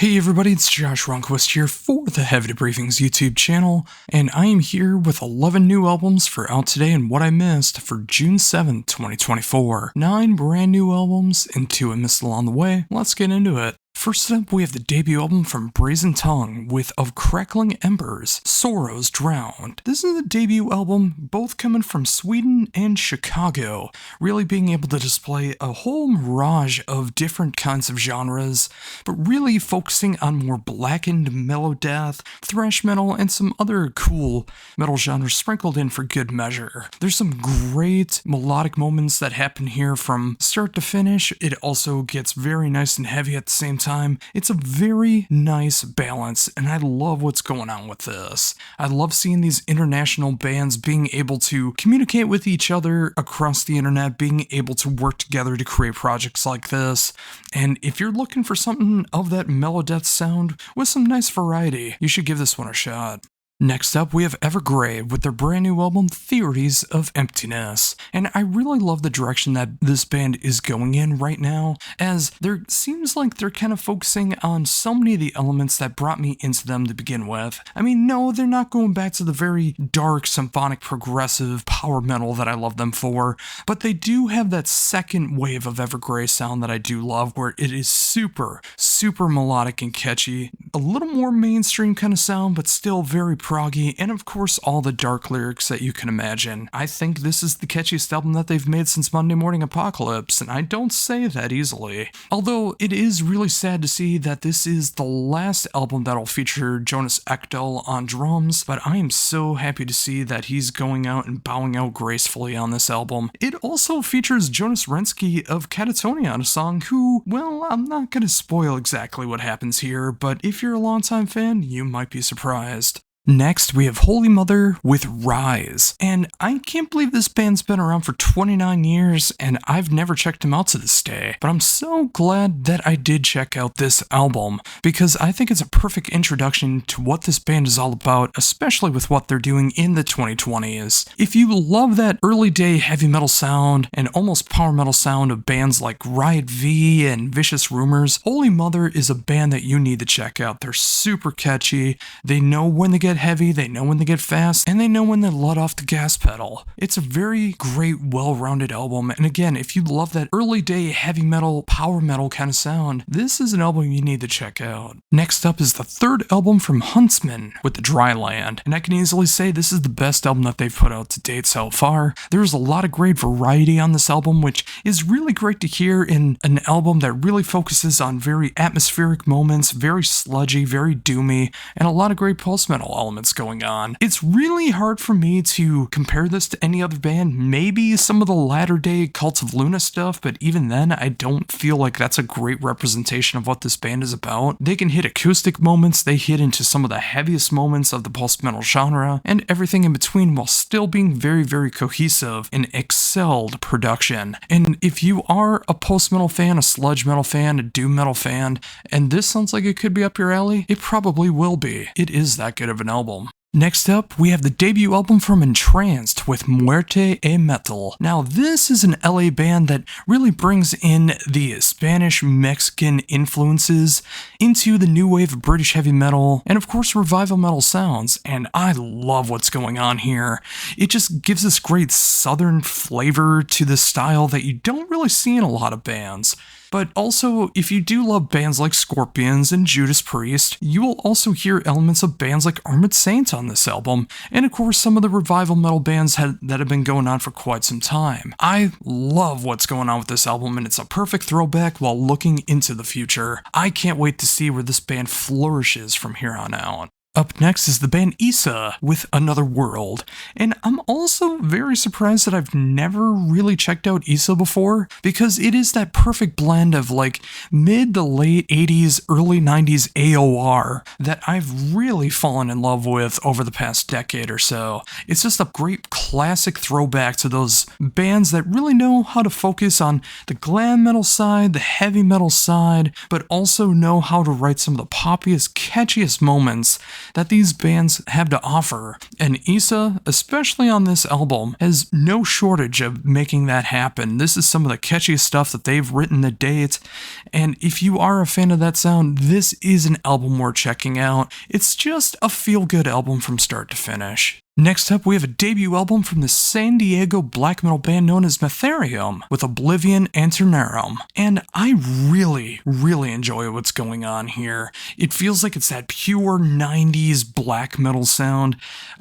Hey everybody, it's Josh Ronquist here for the Heavy Debriefings YouTube channel, and I am here with 11 new albums for Out Today and What I Missed for June 7th, 2024. 9 brand new albums and 2 I missed along the way. Let's get into it. First up, we have the debut album from Brazen Tongue with Of Crackling Embers, Sorrows Drowned. This is a debut album, both coming from Sweden and Chicago, really being able to display a whole mirage of different kinds of genres, but really focusing on more blackened mellow death, thrash metal, and some other cool metal genres sprinkled in for good measure. There's some great melodic moments that happen here from start to finish. It also gets very nice and heavy at the same time. It's a very nice balance, and I love what's going on with this. I love seeing these international bands being able to communicate with each other across the internet, being able to work together to create projects like this. And if you're looking for something of that mellow death sound with some nice variety, you should give this one a shot. Next up, we have Evergrey with their brand new album, Theories of Emptiness. And I really love the direction that this band is going in right now, as there seems like they're kind of focusing on so many of the elements that brought me into them to begin with. I mean, no, they're not going back to the very dark, symphonic, progressive power metal that I love them for, but they do have that second wave of Evergrey sound that I do love, where it is super melodic and catchy, a little more mainstream kind of sound, but still very proggy, and of course all the dark lyrics that you can imagine. I think this is the catchiest album that they've made since Monday Morning Apocalypse, and I don't say that easily. Although it is really sad to see that this is the last album that'll feature Jonas Ekdahl on drums, but I am so happy to see that he's going out and bowing out gracefully on this album. It also features Jonas Rensky of Catatonia on a song who, well, I'm not gonna spoil exactly what happens here, but if you're a longtime fan, you might be surprised. Next, we have Holy Mother with Rise, and I can't believe this band's been around for 29 years, and I've never checked them out to this day, but I'm so glad that I did check out this album, because I think it's a perfect introduction to what this band is all about, especially with what they're doing in the 2020s. If you love that early day heavy metal sound, and almost power metal sound of bands like Riot V and Vicious Rumors, Holy Mother is a band that you need to check out. They're super catchy, they know when to get heavy, they know when they get fast, and they know when to let off the gas pedal. It's a very great, well-rounded album, and again, if you love that early day heavy metal, power metal kind of sound, this is an album you need to check out. Next up is the third album from Huntsman with The Dry Land, and I can easily say this is the best album that they've put out to date so far. There's a lot of great variety on this album, which is really great to hear in an album that really focuses on very atmospheric moments, very sludgy, very doomy, and a lot of great post-metal elements going on. It's really hard for me to compare this to any other band, maybe some of the latter day Cult of Luna stuff, but even then I don't feel like that's a great representation of what this band is about. They can hit acoustic moments, they hit into some of the heaviest moments of the post-metal genre, and everything in between while still being very cohesive and excelled production. And if you are a post-metal fan, a sludge metal fan, a doom metal fan, and this sounds like it could be up your alley, it probably will be. It is that good of an album. Next up, we have the debut album from Entranced with Muerte e Metal. Now, this is an LA band that really brings in the Spanish-Mexican influences into the new wave of British heavy metal, and of course revival metal sounds, and I love what's going on here. It just gives this great southern flavor to the style that you don't really see in a lot of bands. But also, if you do love bands like Scorpions and Judas Priest, you will also hear elements of bands like Armored Saint on this album, and of course some of the revival metal bands that have been going on for quite some time. I love what's going on with this album, and it's a perfect throwback while looking into the future. I can't wait to see where this band flourishes from here on out. Up next is the band Issa with Another World, and I'm also very surprised that I've never really checked out Issa before, because it is that perfect blend of like mid to late 80s, early 90s AOR that I've really fallen in love with over the past decade or so. It's just a great classic throwback to those bands that really know how to focus on the glam metal side, the heavy metal side, but also know how to write some of the poppiest, catchiest moments that these bands have to offer. And Issa, especially on this album, has no shortage of making that happen. This is some of the catchiest stuff that they've written to date, and if you are a fan of that sound, this is an album worth checking out. It's just a feel-good album from start to finish. Next up, we have a debut album from the San Diego black metal band known as Metherium with Oblivion Anternarum. And I really enjoy what's going on here. It feels like it's that pure 90s black metal sound,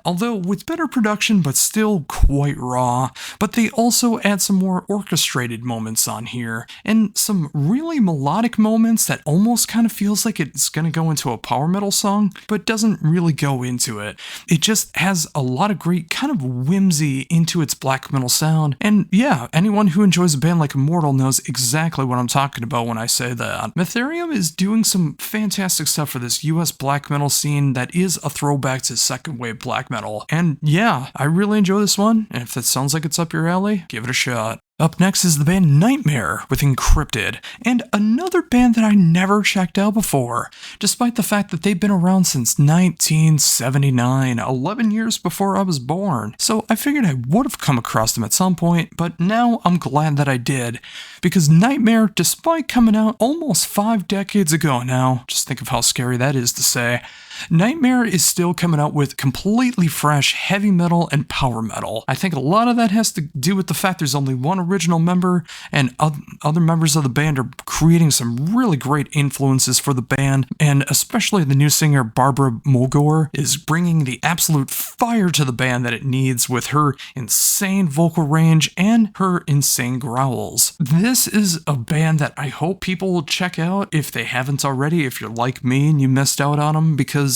although with better production but still quite raw. But they also add some more orchestrated moments on here, and some really melodic moments that almost kind of feels like it's going to go into a power metal song, but doesn't really go into it. It just has a lot of great kind of whimsy into its black metal sound, and yeah, anyone who enjoys a band like Immortal knows exactly what I'm talking about when I say that. Metherium is doing some fantastic stuff for this US black metal scene that is a throwback to second wave black metal, and yeah, I really enjoy this one, and if that sounds like it's up your alley, give it a shot. Up next is the band Nightmare with Encrypted, and another band that I never checked out before, despite the fact that they've been around since 1979, 11 years before I was born. So I figured I would have come across them at some point, but now I'm glad that I did, because Nightmare, despite coming out almost 5 decades ago now, just think of how scary that is to say, Nightmare is still coming out with completely fresh heavy metal and power metal. I think a lot of that has to do with the fact there's only one original member, and other members of the band are creating some really great influences for the band, and especially the new singer Barbara Mulgore is bringing the absolute fire to the band that it needs with her insane vocal range and her insane growls. This is a band that I hope people will check out if they haven't already, if you're like me and you missed out on them, because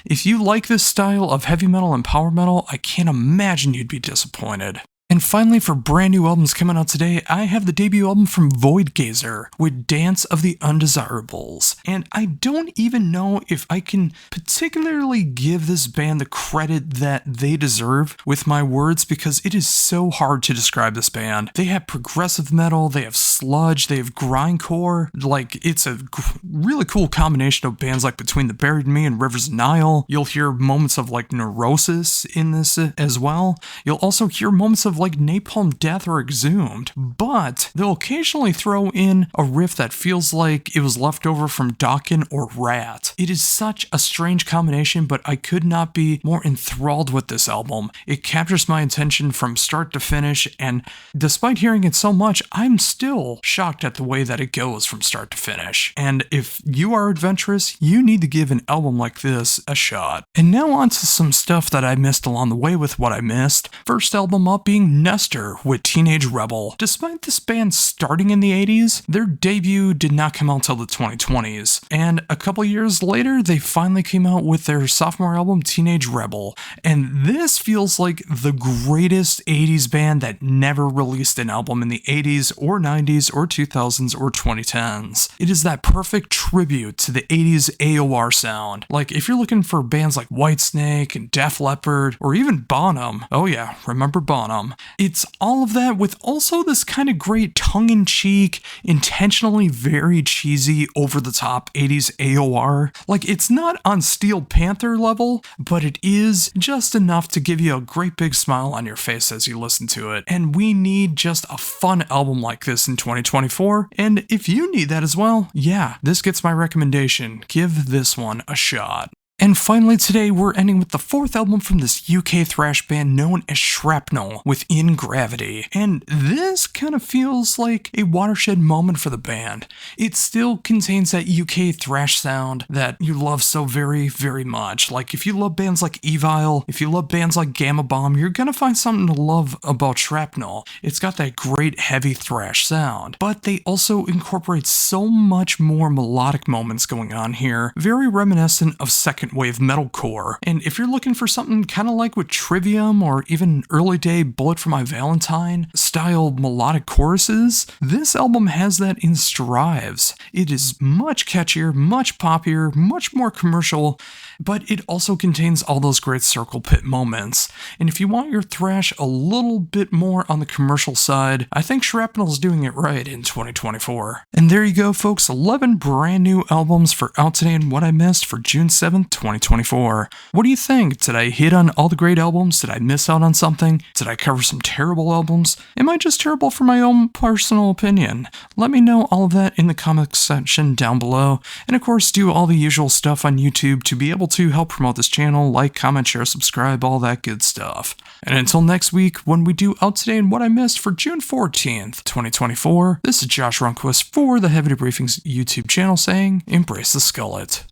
if you like this style of heavy metal and power metal, I can't imagine you'd be disappointed. And finally, for brand new albums coming out today, I have the debut album from Voidgazer with Dance of the Undesirables. And I don't even know if I can particularly give this band the credit that they deserve with my words, because it is so hard to describe this band. They have progressive metal, they have sludge, they have grindcore. Like, it's a really cool combination of bands like Between the Buried and Me and Rivers of Nile. You'll hear moments of like Neurosis in this as well. You'll also hear moments of like Napalm Death or Exhumed, but they'll occasionally throw in a riff that feels like it was left over from Dokken or Rat. It is such a strange combination, but I could not be more enthralled with this album. It captures my attention from start to finish, and despite hearing it so much, I'm still shocked at the way that it goes from start to finish. And if you are adventurous, you need to give an album like this a shot. And now on to some stuff that I missed along the way with what I missed. First album up being Nestor with Teenage Rebel. Despite this band starting in the 80s, their debut did not come out until the 2020s, and a couple years later they finally came out with their sophomore album Teenage Rebel, and this feels like the greatest 80s band that never released an album in the 80s or 90s or 2000s or 2010s. It is that perfect tribute to the 80s AOR sound. Like, if you're looking for bands like Whitesnake and Def Leppard or even Bonham, oh yeah, remember Bonham, it's all of that with also this kind of great tongue-in-cheek, intentionally very cheesy, over-the-top 80s AOR. Like, it's not on Steel Panther level, but it is just enough to give you a great big smile on your face as you listen to it. And we need just a fun album like this in 2024, and if you need that as well, yeah, this gets my recommendation. Give this one a shot. And finally today, we're ending with the fourth album from this UK thrash band known as Shrapnel with In Gravity. And this kind of feels like a watershed moment for the band. It still contains that UK thrash sound that you love so very, very much. Like, if you love bands like Evil, if you love bands like Gamma Bomb, you're gonna find something to love about Shrapnel. It's got that great heavy thrash sound, but they also incorporate so much more melodic moments going on here, very reminiscent of second wave metalcore. And if you're looking for something kind of like with Trivium or even early day Bullet for My Valentine style melodic choruses, this album has that in strives. It is much catchier, much poppier, much more commercial, but it also contains all those great circle pit moments. And if you want your thrash a little bit more on the commercial side, I think Shrapnel's doing it right in 2024. And there you go, folks, 11 brand new albums for Out Today and What I Missed for June 7th, 2024. What do you think? Did I hit on all the great albums? Did I miss out on something? Did I cover some terrible albums? Am I just terrible for my own personal opinion? Let me know all of that in the comments section down below. And of course, do all the usual stuff on YouTube to be able to help promote this channel, like, comment, share, subscribe, all that good stuff. And until next week, when we do Out Today and What I Missed for June 14th, 2024, this is Josh Runquist for the Heavy Debriefings YouTube channel saying, embrace the skullet.